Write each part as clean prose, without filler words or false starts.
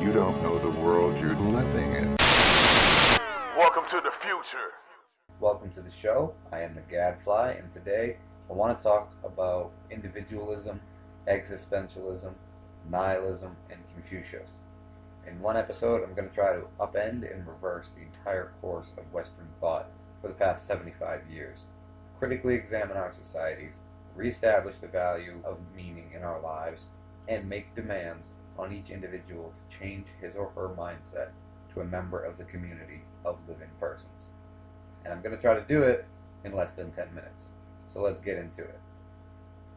You don't know the world you're living in. Welcome to the future. Welcome to the show. I am the Gadfly, and today I want to talk about individualism, existentialism, nihilism, and Confucius. In one episode, I'm going to try to upend and reverse the entire course of Western thought for the past 75 years, critically examine our societies, reestablish the value of meaning in our lives, and make demands on each individual to change his or her mindset to a member of the community of living persons. And I'm going to try to do it in less than 10 minutes. So let's get into it.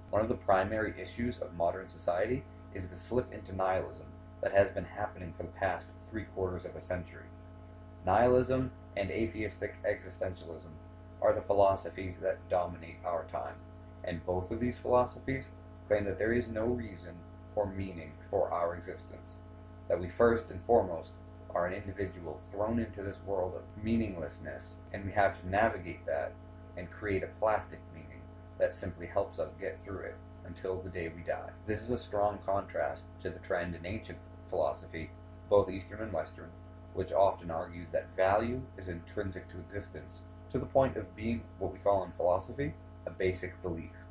One of the primary issues of modern society is the slip into nihilism that has been happening for the past 3/4 of a century. Nihilism and atheistic existentialism are the philosophies that dominate our time, and both of these philosophies claim that there is no reason or meaning for our existence, that we first and foremost are an individual thrown into this world of meaninglessness, and we have to navigate that and create a plastic meaning that simply helps us get through it until the day we die. This is a strong contrast to the trend in ancient philosophy, both Eastern and Western, which often argued that value is intrinsic to existence, to the point of being what we call in philosophy a basic belief.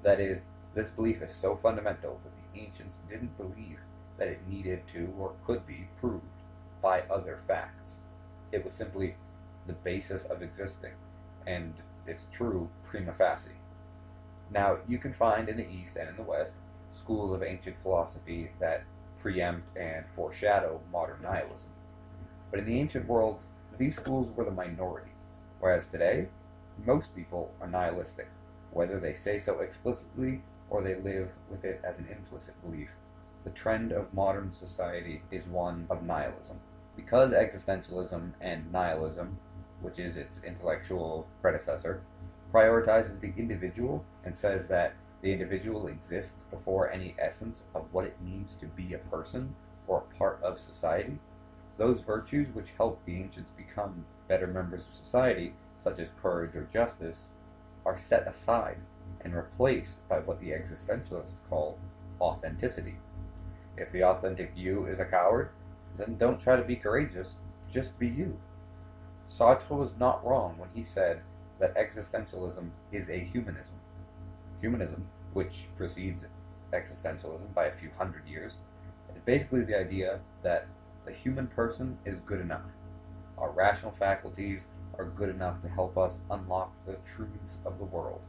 That is, this belief is so fundamental that the ancients didn't believe that it needed to or could be proved by other facts. It was simply the basis of existing, and it's true prima facie. Now, you can find in the East and in the West schools of ancient philosophy that preempt and foreshadow modern nihilism. But in the ancient world, these schools were the minority, whereas today, most people are nihilistic, whether they say so explicitly or they live with it as an implicit belief. The trend of modern society is one of nihilism. Because existentialism and nihilism, which is its intellectual predecessor, prioritizes the individual and says that the individual exists before any essence of what it means to be a person or a part of society, those virtues which help the ancients become better members of society, such as courage or justice, are set aside and replaced by what the existentialists call authenticity. If the authentic you is a coward, then don't try to be courageous, just be you. Sartre was not wrong when he said that existentialism is a humanism. Humanism, which precedes existentialism by a few hundred years, is basically the idea that the human person is good enough. Our rational faculties are good enough to help us unlock the truths of the world.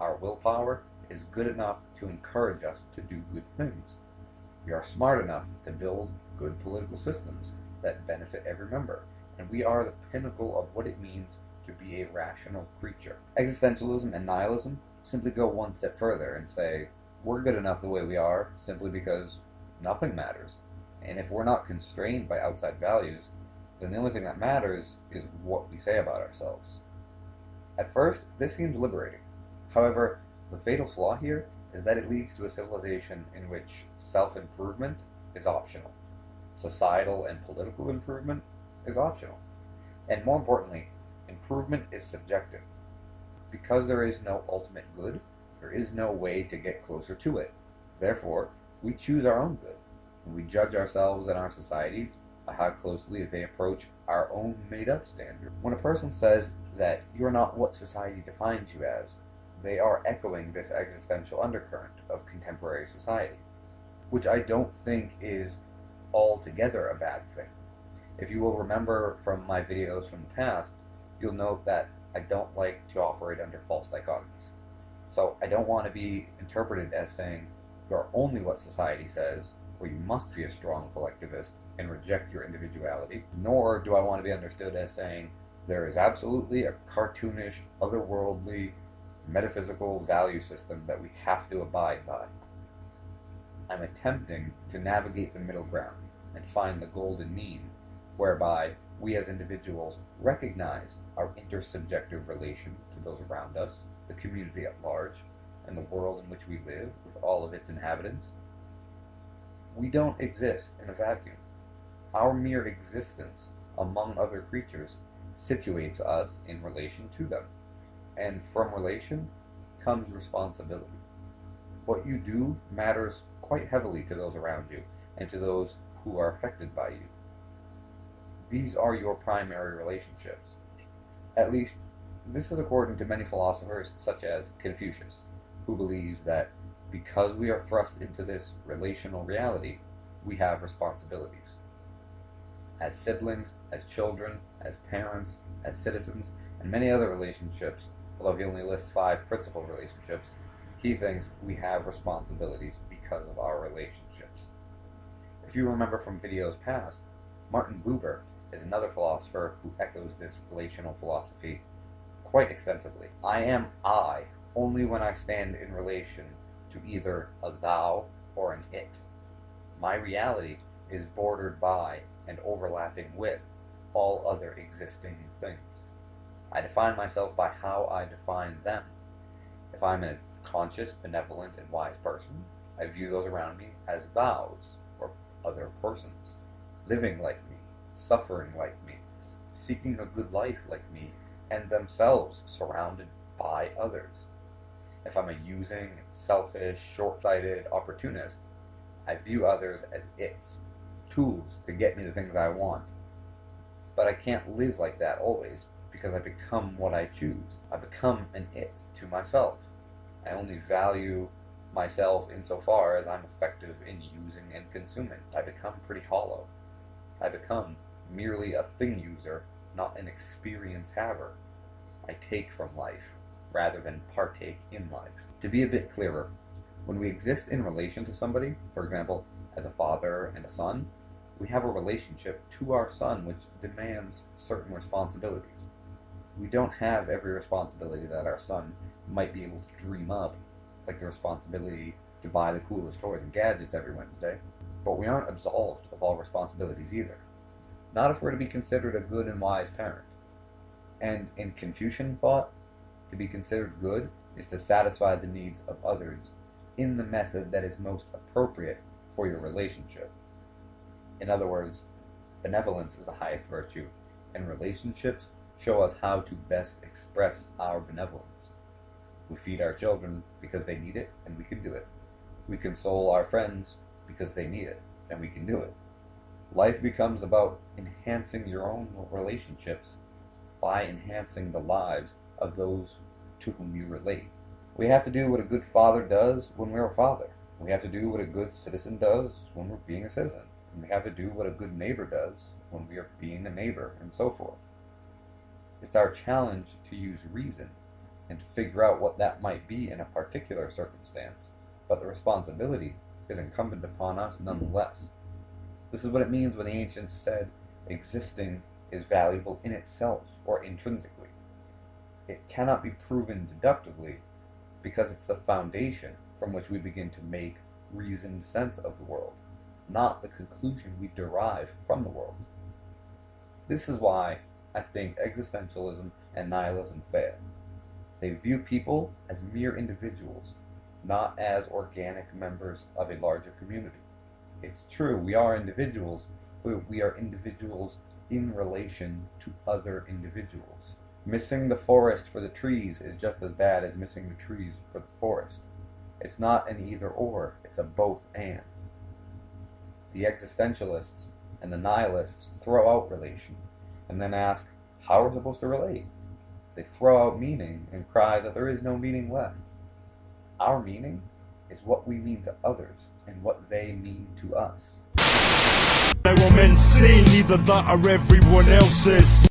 Our willpower is good enough to encourage us to do good things. We are smart enough to build good political systems that benefit every member, and we are the pinnacle of what it means to be a rational creature. Existentialism and nihilism simply go one step further and say, we're good enough the way we are simply because nothing matters. And if we're not constrained by outside values, then the only thing that matters is what we say about ourselves. At first, this seems liberating. However, the fatal flaw here is that it leads to a civilization in which self-improvement is optional. Societal and political improvement is optional. And more importantly, improvement is subjective. Because there is no ultimate good, there is no way to get closer to it. Therefore, we choose our own good, and we judge ourselves and our societies by how closely they approach our own made-up standard. When a person says that you're not what society defines you as, they are echoing this existential undercurrent of contemporary society, which I don't think is altogether a bad thing. If you will remember from my videos from the past, you'll note that I don't like to operate under false dichotomies. So I don't want to be interpreted as saying you're only what society says, or you must be a strong collectivist and reject your individuality, nor do I want to be understood as saying there is absolutely a cartoonish, otherworldly, metaphysical value system that we have to abide by. I'm attempting to navigate the middle ground and find the golden mean, whereby we as individuals recognize our intersubjective relation to those around us, the community at large, and the world in which we live with all of its inhabitants. We don't exist in a vacuum. Our mere existence among other creatures situates us in relation to them, and from relation comes responsibility. What you do matters quite heavily to those around you and to those who are affected by you. These are your primary relationships. At least, this is according to many philosophers such as Confucius, who believes that because we are thrust into this relational reality, we have responsibilities. As siblings, as children, as parents, as citizens, and many other relationships, although he only lists 5 principal relationships, he thinks we have responsibilities because of our relationships. If you remember from videos past, Martin Buber is another philosopher who echoes this relational philosophy quite extensively. I am I only when I stand in relation to either a thou or an it. My reality is bordered by and overlapping with all other existing things. I define myself by how I define them. If I'm a conscious, benevolent, and wise person, I view those around me as thous, or other persons, living like me, suffering like me, seeking a good life like me, and themselves surrounded by others. If I'm a using, selfish, short-sighted opportunist, I view others as its, tools to get me the things I want. But I can't live like that always, because I become what I choose. I become an it to myself. I only value myself insofar as I'm effective in using and consuming. I become pretty hollow. I become merely a thing user, not an experience haver. I take from life, rather than partake in life. To be a bit clearer, when we exist in relation to somebody, for example, as a father and a son, we have a relationship to our son which demands certain responsibilities. We don't have every responsibility that our son might be able to dream up, like the responsibility to buy the coolest toys and gadgets every Wednesday, but we aren't absolved of all responsibilities either. Not if we're to be considered a good and wise parent. And in Confucian thought, to be considered good is to satisfy the needs of others in the method that is most appropriate for your relationship. In other words, benevolence is the highest virtue, and relationships show us how to best express our benevolence. We feed our children because they need it, and we can do it. We console our friends because they need it, and we can do it. Life becomes about enhancing your own relationships by enhancing the lives of those to whom you relate. We have to do what a good father does when we're a father. We have to do what a good citizen does when we're being a citizen. And we have to do what a good neighbor does when we are being a neighbor, and so forth. It's our challenge to use reason and to figure out what that might be in a particular circumstance, but the responsibility is incumbent upon us nonetheless. This is what it means when the ancients said existing is valuable in itself or intrinsically. It cannot be proven deductively because it's the foundation from which we begin to make reasoned sense of the world, not the conclusion we derive from the world. This is why I think existentialism and nihilism fail. They view people as mere individuals, not as organic members of a larger community. It's true, we are individuals, but we are individuals in relation to other individuals. Missing the forest for the trees is just as bad as missing the trees for the forest. It's not an either or, it's a both and. The existentialists and the nihilists throw out relation, and then ask, how are we supposed to relate? They throw out meaning and cry that there is no meaning left. Our meaning is what we mean to others and what they mean to us. They were men seen, neither that or everyone else's.